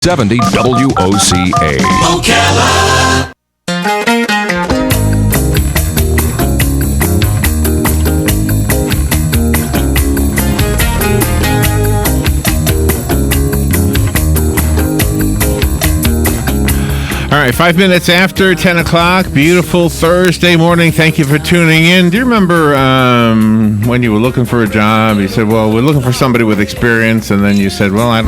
670 WOCA. Ocala. All right, 5 minutes after 10 o'clock, beautiful Thursday morning. Thank you for tuning in. Do you remember when you were looking for a job, you said, well, we're looking for somebody with experience, and then you said, well, I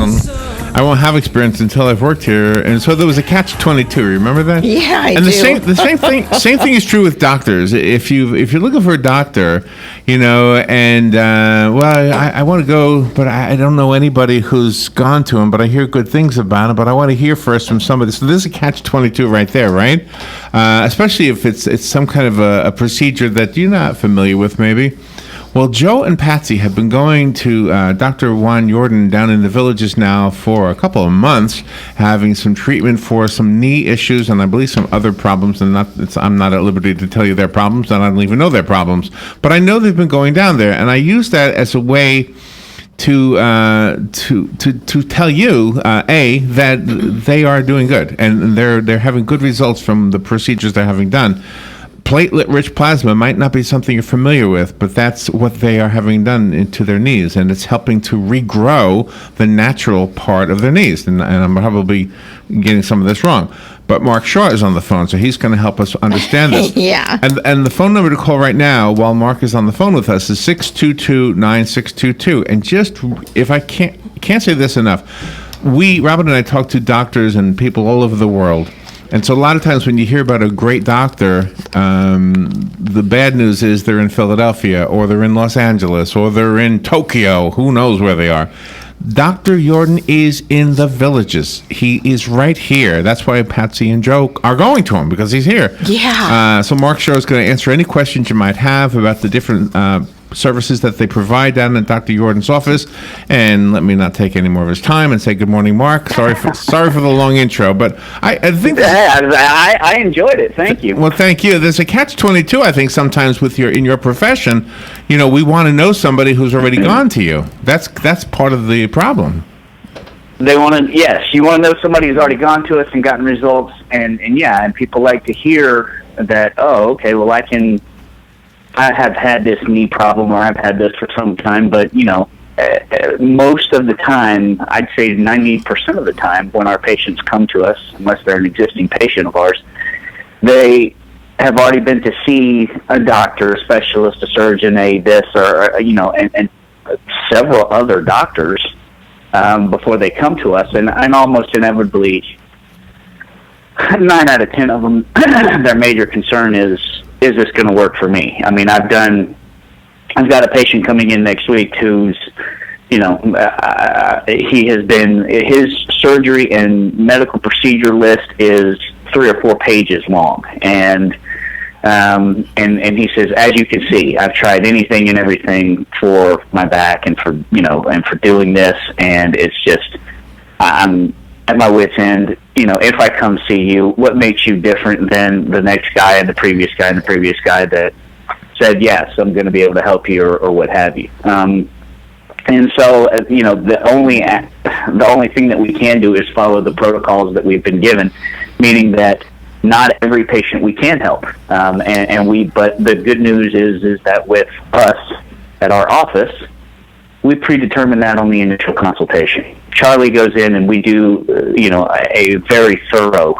won't have experience until I've worked here. And so there was a catch-22. Remember that? Yeah, I do. And the same thing is true with doctors. If you're looking for a doctor, and I want to go, but I don't know anybody who's gone to him, but I hear good things about him, but I want to hear first from somebody. So there's a catch-22 right there, right? Especially if it's some kind of a procedure that you're not familiar with, maybe. Well, Joe and Patsy have been going to Dr. Juan Yordan down in the Villages now for a couple of months, having some treatment for some knee issues and I believe some other problems. And I'm not at liberty to tell you their problems, and I don't even know their problems. But I know they've been going down there, and I use that as a way to tell you that they are doing good and they're having good results from the procedures they're having done. Platelet-rich plasma might not be something you're familiar with, but that's what they are having done into their knees, and it's helping to regrow the natural part of their knees. And I'm probably getting some of this wrong, but Mark Shaw is on the phone, so he's going to help us understand this. Yeah. And the phone number to call right now, while Mark is on the phone with us, is 622-9622. And just, if I can't say this enough, Robin and I talk to doctors and people all over the world. And so a lot of times when you hear about a great doctor, the bad news is they're in Philadelphia, or they're in Los Angeles, or they're in Tokyo. Who knows where they are? Dr. Yordan is in the Villages. He is right here. That's why Patsy and Joe are going to him, because he's here. Yeah. So Mark Shaw is going to answer any questions you might have about the different services that they provide down at Dr. Yordan's office. And let me not take any more of his time and say good morning, Mark. Sorry for the long intro, but I think I enjoyed it. Thank you. Well, thank you. There's a catch-22, I think, sometimes in your profession. We want to know somebody who's already gone to you. That's part of the problem. You want to know somebody who's already gone to us and gotten results, and people like to hear that. Oh, okay. Well, I have had this knee problem, or I've had this for some time, but most of the time, I'd say 90% of the time, when our patients come to us, unless they're an existing patient of ours, they have already been to see a doctor, a specialist, a surgeon, and several other doctors before they come to us, and almost inevitably, 9 out of 10 of them, their major concern is this going to work for me? I mean, I've got a patient coming in next week who's, he has been, his surgery and medical procedure list is 3 or 4 pages long. And he says, as you can see, I've tried anything and everything for my back and for doing this. And it's just, I'm at my wit's end. If I come see you, what makes you different than the next guy and the previous guy and the previous guy that said, yes, I'm going to be able to help you, or what have you. And so, the only thing that we can do is follow the protocols that we've been given, meaning that not every patient we can help. But the good news is that with us at our office, we predetermine that on the initial consultation. Charlie goes in and we do, a very thorough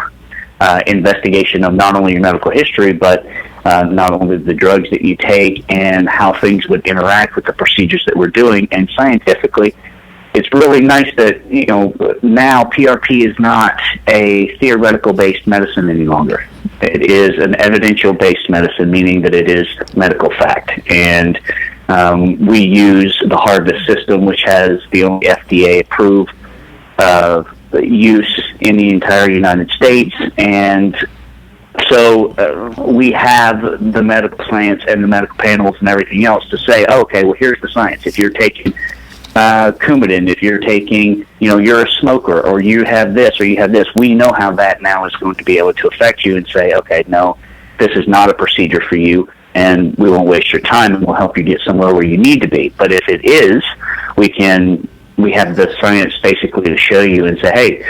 investigation of not only your medical history, but not only the drugs that you take and how things would interact with the procedures that we're doing. And scientifically, it's really nice that, now PRP is not a theoretical-based medicine any longer. It is an evidential-based medicine, meaning that it is medical fact. And we use the Harvest system, which has the only FDA-approved use in the entire United States. And so we have the medical science and the medical panels and everything else to say, okay, well, here's the science. If you're taking Coumadin, if you're taking, you're a smoker, or you have this, or you have this, we know how that now is going to be able to affect you and say, okay, no, this is not a procedure for you, and we won't waste your time, and we'll help you get somewhere where you need to be. But if it is, we have the science basically to show you and say, hey,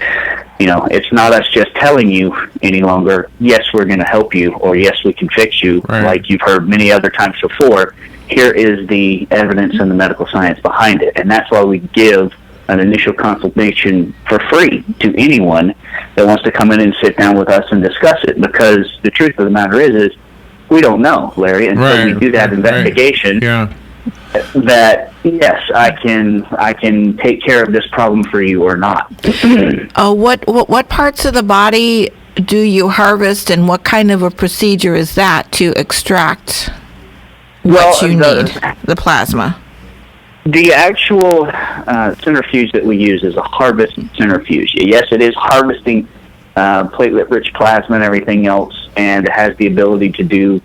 it's not us just telling you any longer, yes, we're going to help you, or yes, we can fix you, right, like you've heard many other times before. Here is the evidence and the medical science behind it. And that's why we give an initial consultation for free to anyone that wants to come in and sit down with us and discuss it. Because the truth of the matter is we don't know, Larry, until we do that investigation. Yeah. That yes, I can take care of this problem for you or not. What parts of the body do you harvest, and what kind of a procedure is that to extract what you need, the plasma? The actual centrifuge that we use is a harvest centrifuge. Yes, it is harvesting platelet-rich plasma and everything else, and it has the ability to do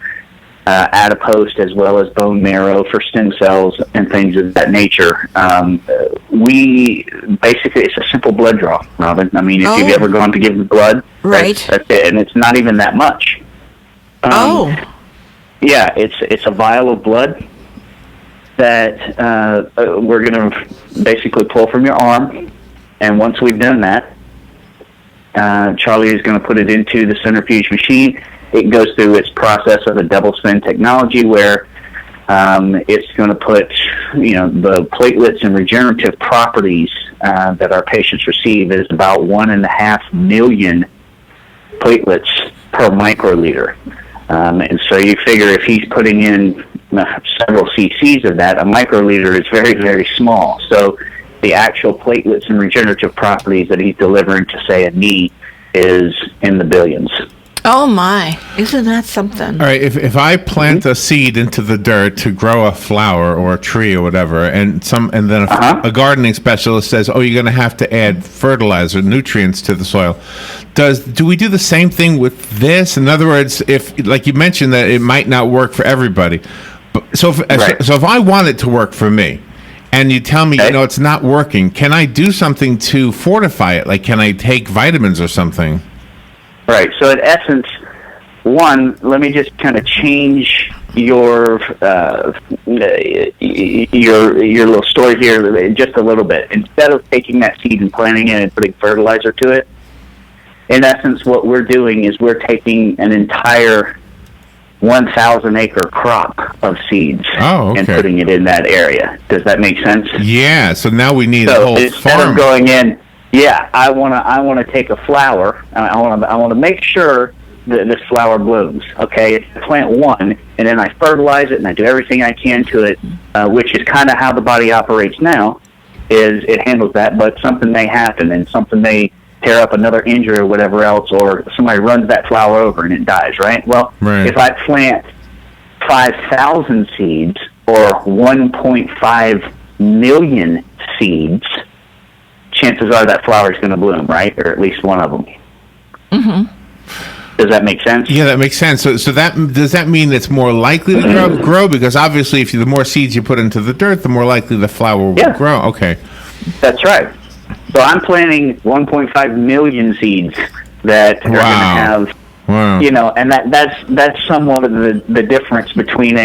adipose as well as bone marrow for stem cells and things of that nature. It's a simple blood draw, Robin. I mean, if you've ever gone to give blood, right, that's it, and it's not even that much. Yeah, it's a vial of blood that we're going to basically pull from your arm, and once we've done that, Charlie is going to put it into the centrifuge machine. It goes through its process of a double spin technology where it's going to put, the platelets and regenerative properties that our patients receive is about 1.5 million platelets per microliter. And so you figure if he's putting in several cc's of that, a microliter is very, very small. So the actual platelets and regenerative properties that he's delivering to, say, a knee is in the billions. Oh my! Isn't that something? All right, if I plant a seed into the dirt to grow a flower or a tree or whatever, and then a gardening specialist says, "Oh, you're going to have to add fertilizer, nutrients to the soil," do we do the same thing with this? In other words, if, like you mentioned, that it might not work for everybody, so if I want it to work for me, and you tell me, it's not working, can I do something to fortify it? Like, can I take vitamins or something? Right. So, in essence, one, let me just kind of change your little story here just a little bit. Instead of taking that seed and planting it and putting fertilizer to it, in essence, what we're doing is we're taking an entire 1,000-acre crop of seeds and putting it in that area. Does that make sense? Yeah. So now we need a whole instead farm. Of going in. Yeah, I want to take a flower. I want to make sure that this flower blooms. Okay, I plant one, and then I fertilize it, and I do everything I can to it, which is kind of how the body operates now. Is it handles that, but something may happen, and something may tear up another injury or whatever else, or somebody runs that flower over and it dies. Right. Well, if I plant 5,000 seeds or 1.5 million seeds, chances are that flower is going to bloom, right? Or at least one of them. Mm-hmm. Does that make sense? Yeah, that makes sense. So does that mean it's more likely to grow? Because obviously, the more seeds you put into the dirt, the more likely the flower will grow. Okay. That's right. So I'm planting 1.5 million seeds that are going to have, and that's somewhat of the difference between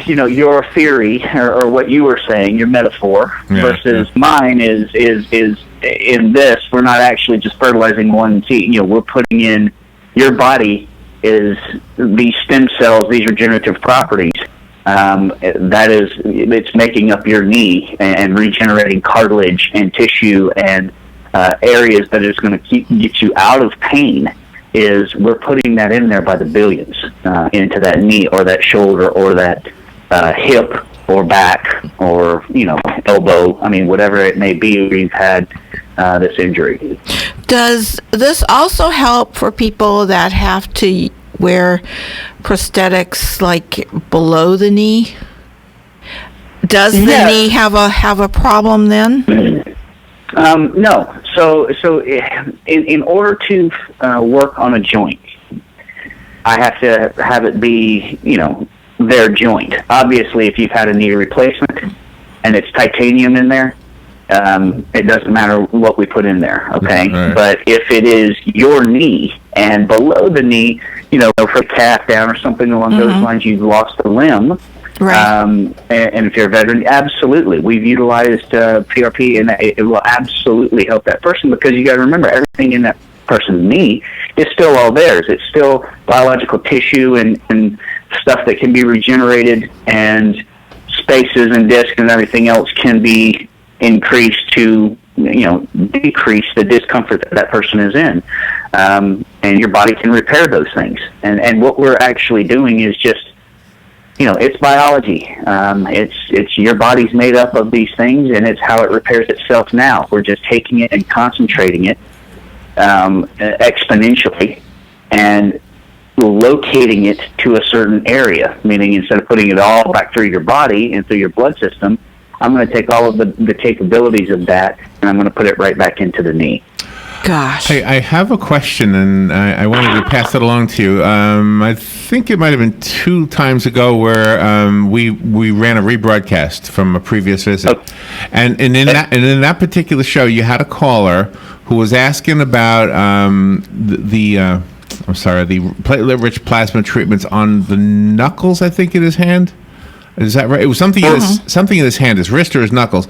your theory or what you were saying, your metaphor, versus mine is in this. We're not actually just fertilizing one seed. We're putting in, your body is these stem cells, these regenerative properties. It's making up your knee and regenerating cartilage and tissue and areas that is going to get you out of pain. We're putting that in there by the billions into that knee or that shoulder or that hip or back or elbow. I mean, whatever it may be, we've had this injury. Does this also help for people that have to wear prosthetics like below the knee? Does the knee have a problem then? No. So in order to work on a joint, I have to have it be, their joint. Obviously, if you've had a knee replacement and it's titanium in there, it doesn't matter what we put in there, okay? Right. But if it is your knee and below the knee, for a calf down or something along those lines, you've lost a limb, Right. And if you're a veteran, absolutely. We've utilized PRP, and it will absolutely help that person, because you got to remember, everything in that person's knee is still all theirs. It's still biological tissue and stuff that can be regenerated, and spaces and discs and everything else can be increased to, decrease the discomfort that person is in. And your body can repair those things. And what we're actually doing is just, it's biology. It's your body's made up of these things, and it's how it repairs itself now. We're just taking it and concentrating it exponentially and locating it to a certain area, meaning instead of putting it all back through your body and through your blood system, I'm going to take all of the capabilities of that, and I'm going to put it right back into the knee. Gosh. Hey, I have a question, and I wanted to pass it along to you. I think it might have been 2 times ago where we ran a rebroadcast from a previous visit, and in that particular show, you had a caller who was asking about the platelet-rich plasma treatments on the knuckles, I think, in his hand. Is that right? It was something something in his hand, his wrist or his knuckles.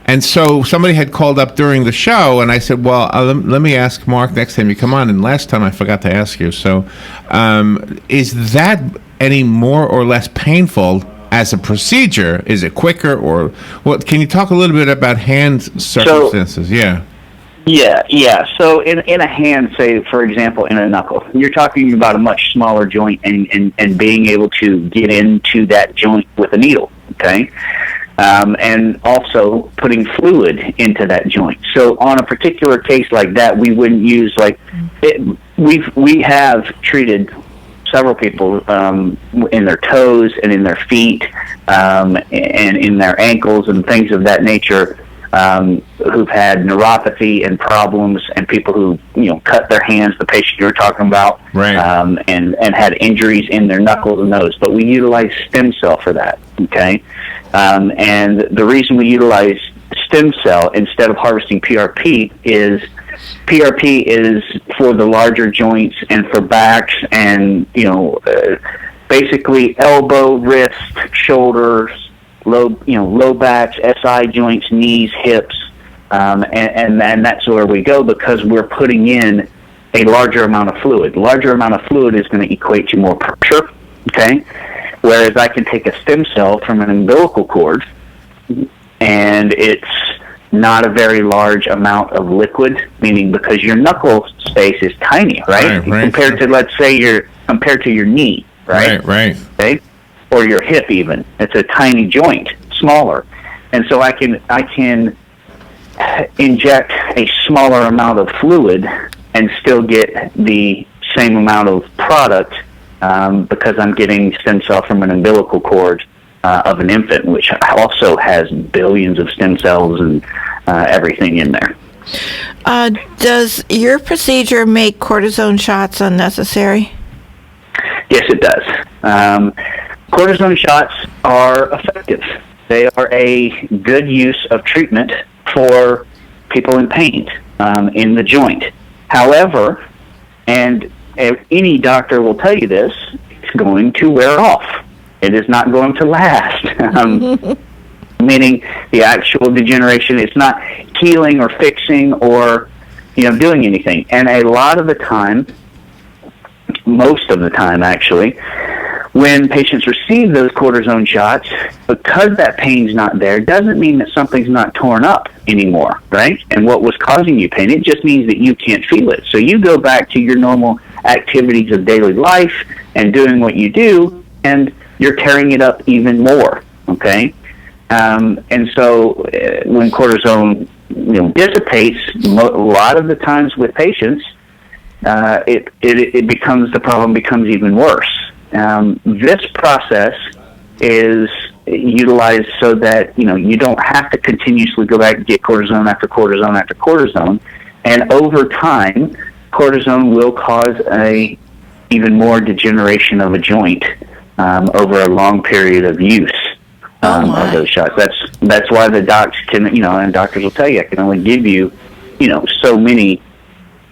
And so somebody had called up during the show, and I said, well, let me ask Mark next time you come on. And last time I forgot to ask you. So is that any more or less painful as a procedure? Is it quicker? Or what? Can you talk a little bit about hand circumstances? Yeah. So in a hand, say, for example, in a knuckle, you're talking about a much smaller joint and being able to get into that joint with a needle, okay? And also putting fluid into that joint. So on a particular case like that, we wouldn't use, we have treated several people in their toes and in their feet and in their ankles and things of that nature, who've had neuropathy and problems, and people who cut their hands, the patient you were talking about, right. And had injuries in their knuckles and those. But we utilize stem cell for that. Okay, and the reason we utilize stem cell instead of harvesting PRP is for the larger joints and for backs and basically elbow, wrist, shoulders, low backs, SI joints, knees, hips, and that's where we go, because we're putting in a larger amount of fluid. Larger amount of fluid is going to equate to more pressure, okay? Whereas I can take a stem cell from an umbilical cord, and it's not a very large amount of liquid, meaning because your knuckle space is tiny, right? Compared to, let's say, compared to your knee, right? Right. Okay? Or your hip even. It's a tiny joint, smaller. And so I can inject a smaller amount of fluid and still get the same amount of product because I'm getting stem cell from an umbilical cord of an infant, which also has billions of stem cells and everything in there. Does your procedure make cortisone shots unnecessary? Yes, it does. Cortisone shots are effective. They are a good use of treatment for people in pain in the joint. However, and any doctor will tell you this, it's going to wear off. It is not going to last. Meaning the actual degeneration, it's not healing or fixing or doing anything. And a lot of the time, most of the time actually, when patients receive those cortisone shots, because that pain's not there, doesn't mean that something's not torn up anymore, right? And what was causing you pain, it just means that you can't feel it. So you go back to your normal activities of daily life and doing what you do, and you're tearing it up even more, okay? And so when cortisone dissipates, a lot of the times with patients, the problem becomes even worse. This process is utilized so that you don't have to continuously go back and get cortisone after cortisone after cortisone, and over time, cortisone will cause even more degeneration of a joint over a long period of use of those shots. That's why the docs can and doctors will tell you, I can only give you so many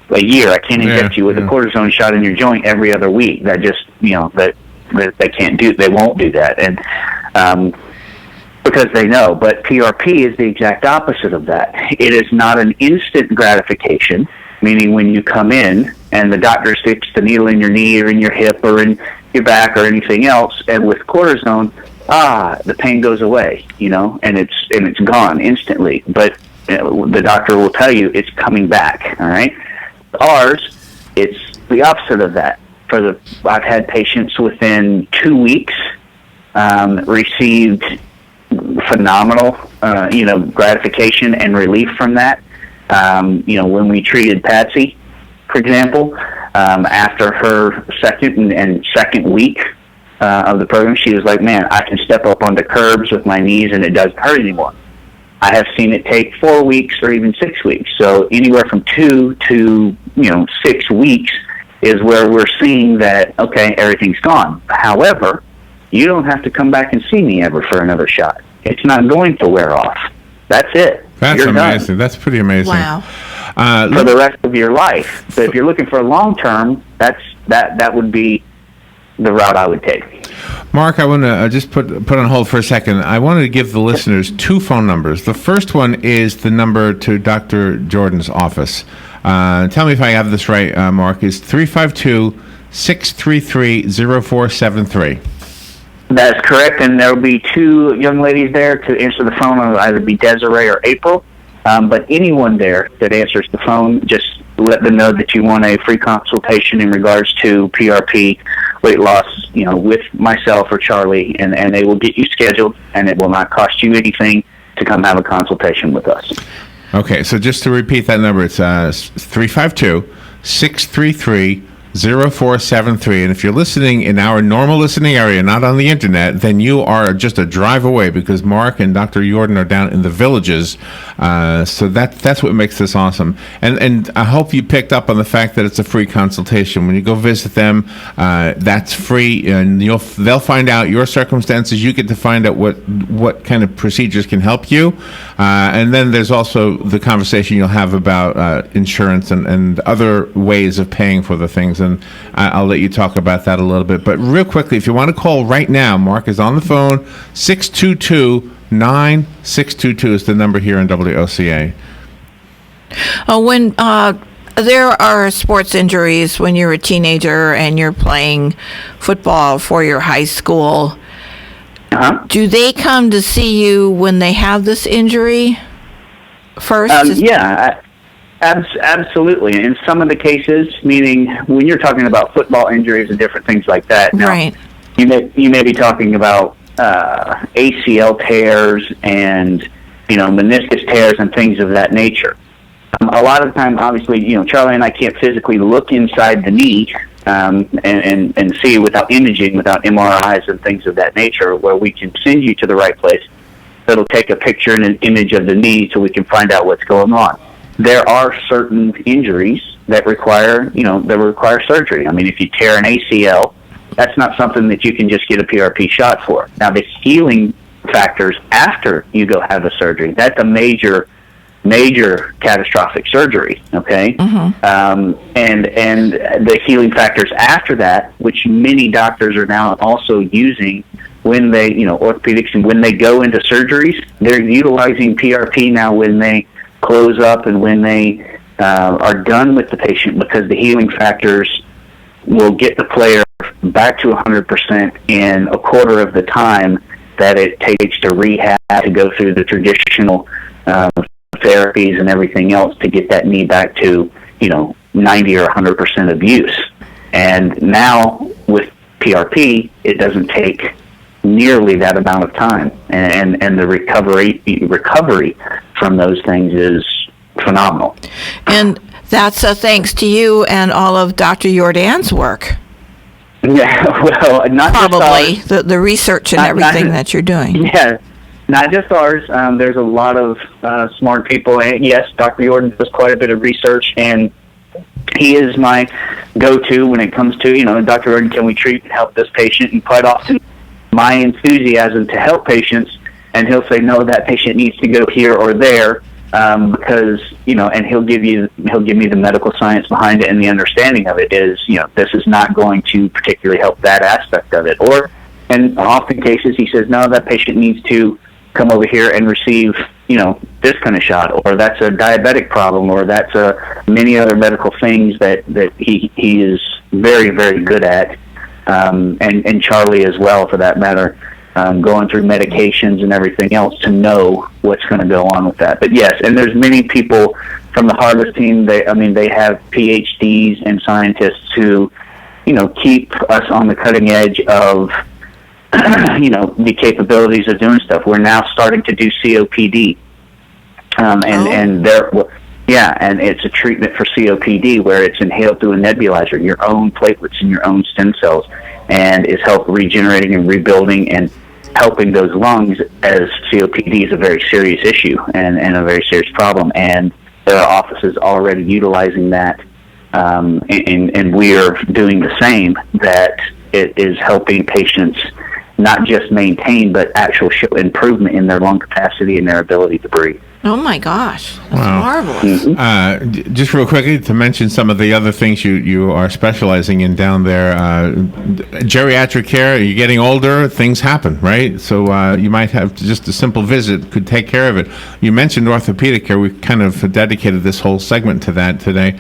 a year. I can't inject you with a cortisone shot in your joint every other week. That just, that they can't do. They won't do that. And because they know. But PRP is the exact opposite of that. It is not an instant gratification, meaning when you come in and the doctor sticks the needle in your knee or in your hip or in your back or anything else, and with cortisone, the pain goes away, and it's gone instantly. But the doctor will tell you it's coming back. All right. Ours, it's the opposite of that. I've had patients within 2 weeks received phenomenal, gratification and relief from that. When we treated Patsy, for example, after her second week of the program, she was like, "Man, I can step up onto curbs with my knees, and it doesn't hurt anymore." I have seen it take 4 weeks or even 6 weeks. So anywhere from 2 to 6 weeks is where we're seeing that, okay, everything's gone. However, you don't have to come back and see me ever for another shot. It's not going to wear off. That's it. That's You're amazing. done. That's pretty amazing. Wow. For the rest of your life. So if you're looking for a long term, that would be the route I would take. Mark, I want to just put on hold for a second. I wanted to give the listeners 2 phone numbers. The first one is the number to Dr. Jordan's office. Tell me if I have this right, Mark. Is 352-633-0473. That's correct, and there will be 2 young ladies there to answer the phone. It'll either be Desiree or April. But anyone there that answers the phone, just let them know that you want a free consultation in regards to PRP, weight loss, with myself or Charlie, and they will get you scheduled, and it will not cost you anything to come have a consultation with us. Okay, so just to repeat that number, it's 352-633-0473. And if you're listening in our normal listening area, not on the internet, then you are just a drive away, because Mark and Dr. Yordan are down in the villages. So that's what makes this awesome. And I hope you picked up on the fact that it's a free consultation. When you go visit them, that's free, and they'll find out your circumstances. You get to find out what kind of procedures can help you. And then there's also the conversation you'll have about insurance and other ways of paying for the things. And I'll let you talk about that a little bit. But real quickly, if you want to call right now, Mark is on the phone. 622-9622 is the number here in WOCA. When there are sports injuries when you're a teenager and you're playing football for your high school, do they come to see you when they have this injury first? Absolutely. In some of the cases, meaning when you're talking about football injuries and different things like that, now, right? You may be talking about ACL tears and meniscus tears and things of that nature. A lot of the time, obviously, Charlie and I can't physically look inside the knee and see without imaging, without MRIs and things of that nature, where we can send you to the right place. That'll take a picture and an image of the knee so we can find out what's going on. There are certain injuries that require surgery. I mean, if you tear an ACL, that's not something that you can just get a PRP shot for. Now, the healing factors after you go have the surgery, that's a major catastrophic surgery, okay? And the healing factors after that, which many doctors are now also using when they, orthopedics, and when they go into surgeries, they're utilizing PRP now when they close up and when they are done with the patient, because the healing factors will get the player back to 100% in a quarter of the time that it takes to rehab, to go through the traditional therapies and everything else to get that knee back to 90 or 100% of use. And now with PRP, it doesn't take nearly that amount of time, and the recovery from those things is phenomenal. And that's thanks to you and all of Dr. Yordan's work. Yeah, well, not probably just ours, the research and everything that you're doing. Yeah, not just ours. There's a lot of smart people, and yes, Dr. Yordan does quite a bit of research, and he is my go-to when it comes to Dr. Yordan, can we treat and help this patient? And quite often, my enthusiasm to help patients, and he'll say, no, that patient needs to go here or there, because and he'll give me the medical science behind it, and the understanding of it is, this is not going to particularly help that aspect of it, And often cases he says, no, that patient needs to come over here and receive, this kind of shot, or that's a diabetic problem, or that's many other medical things that he is very, very good at, and Charlie as well, for that matter, going through medications and everything else to know what's going to go on with that. But yes, and there's many people from the Harvest team. They have PhDs and scientists who, keep us on the cutting edge of the capabilities of doing stuff. We're now starting to do COPD, and it's a treatment for COPD where it's inhaled through a nebulizer, your own platelets and your own stem cells, and is help regenerating and rebuilding and helping those lungs, as COPD is a very serious issue and a very serious problem. And there are offices already utilizing that, and we're doing the same, that it is helping patients not just maintain, but actual show improvement in their lung capacity and their ability to breathe. Oh my gosh, that's marvelous. Just real quickly to mention some of the other things you are specializing in down there. Geriatric care, you're getting older, things happen, right? So you might have just a simple visit could take care of it. You mentioned orthopedic care. We kind of dedicated this whole segment to that today.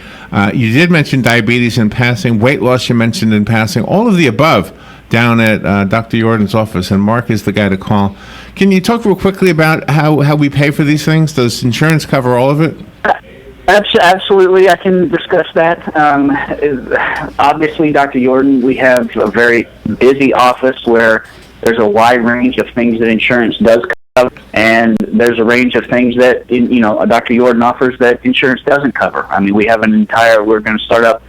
You did mention diabetes in passing, weight loss you mentioned in passing, all of the above down at Dr. Yordan's office, and Mark is the guy to call. Can you talk real quickly about how we pay for these things? Does insurance cover all of it? Absolutely, I can discuss that. Obviously, Dr. Yordan, we have a very busy office where there's a wide range of things that insurance does cover, and there's a range of things that Dr. Yordan offers that insurance doesn't cover. I mean, we have we're going to start up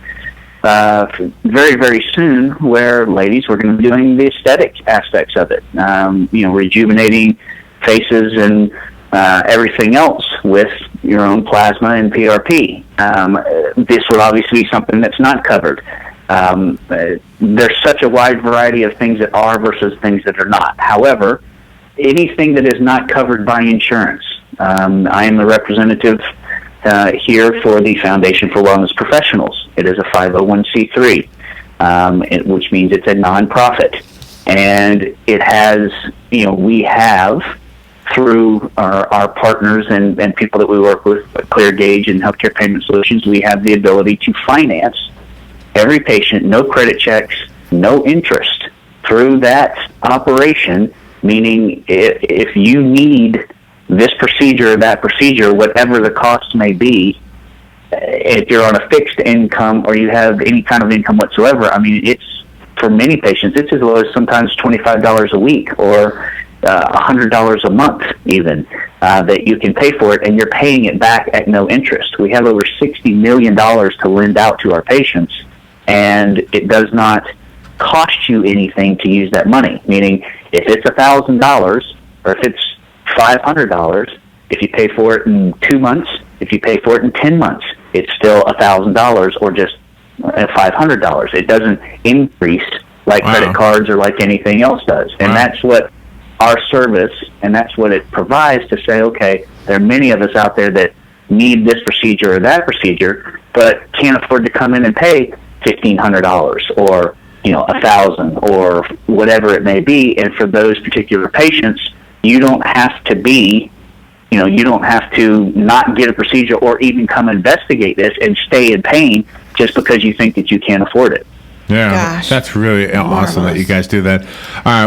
very, very soon, where ladies, we're going to be doing the aesthetic aspects of it, rejuvenating faces and everything else with your own plasma and PRP. This would obviously be something that's not covered. There's such a wide variety of things that are versus things that are not. However, anything that is not covered by insurance, I am the representative here for the Foundation for Wellness Professionals. It is a 501c3, which means it's a nonprofit. And it has, we have, through our partners and people that we work with, Clear Gauge and Healthcare Payment Solutions, we have the ability to finance every patient, no credit checks, no interest, through that operation, meaning if you need this procedure or that procedure, whatever the cost may be, if you're on a fixed income or you have any kind of income whatsoever, I mean, it's, for many patients, it's as low as sometimes $25 a week or $100 a month even, that you can pay for it, and you're paying it back at no interest. We have over $60 million to lend out to our patients, and it does not cost you anything to use that money, meaning if it's $1,000 or if it's $500, if you pay for it in 2 months, if you pay for it in 10 months, it's still $1,000 or just $500. It doesn't increase like credit cards or like anything else does. And that's what our service, and that's what it provides, to say, okay, there are many of us out there that need this procedure or that procedure, but can't afford to come in and pay $1,500 or $1,000 or whatever it may be. And for those particular patients, you don't have to be, you don't have to not get a procedure or even come investigate this and stay in pain just because you think that you can't afford it. Yeah, Gosh, that's really awesome that you guys do that.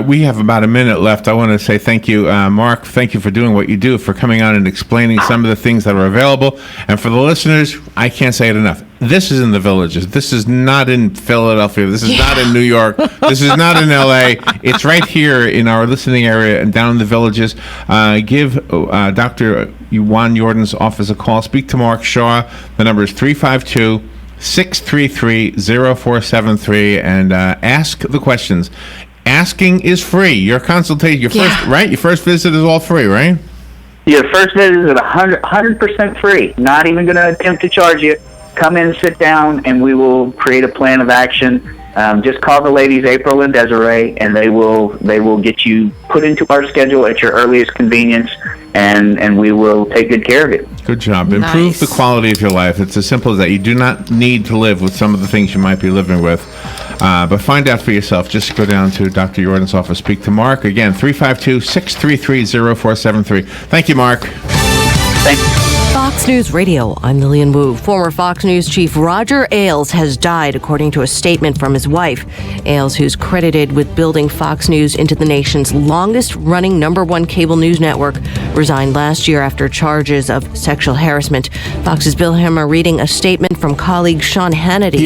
We have about a minute left. I want to say thank you, Mark. Thank you for doing what you do, for coming on and explaining some of the things that are available. And for the listeners, I can't say it enough. This is in the Villages. This is not in Philadelphia. This is not in New York. This is not in L.A. It's right here in our listening area and down in the Villages. Give Dr. Juan Yordan's office a call. Speak to Mark Shaw. The number is 352-633-0473, and ask the questions. Asking is free. Your consultation, your first visit is all free, right? Your first visit is 100% free. Not even going to attempt to charge you. Come in, sit down, and we will create a plan of action. Just call the ladies, April and Desiree, and they will get you put into our schedule at your earliest convenience, and we will take good care of you. Good job. Improve the quality of your life. It's as simple as that. You do not need to live with some of the things you might be living with. But find out for yourself. Just go down to Dr. Yordan's office. Speak to Mark. Again, 352-633-0473. Thank you, Mark. Thank you. Fox News Radio, I'm Lillian Wu. Former Fox News chief Roger Ailes has died, according to a statement from his wife. Ailes, who's credited with building Fox News into the nation's longest-running #1 cable news network, resigned last year after charges of sexual harassment. Fox's Bill Hemmer reading a statement from colleague Sean Hannity.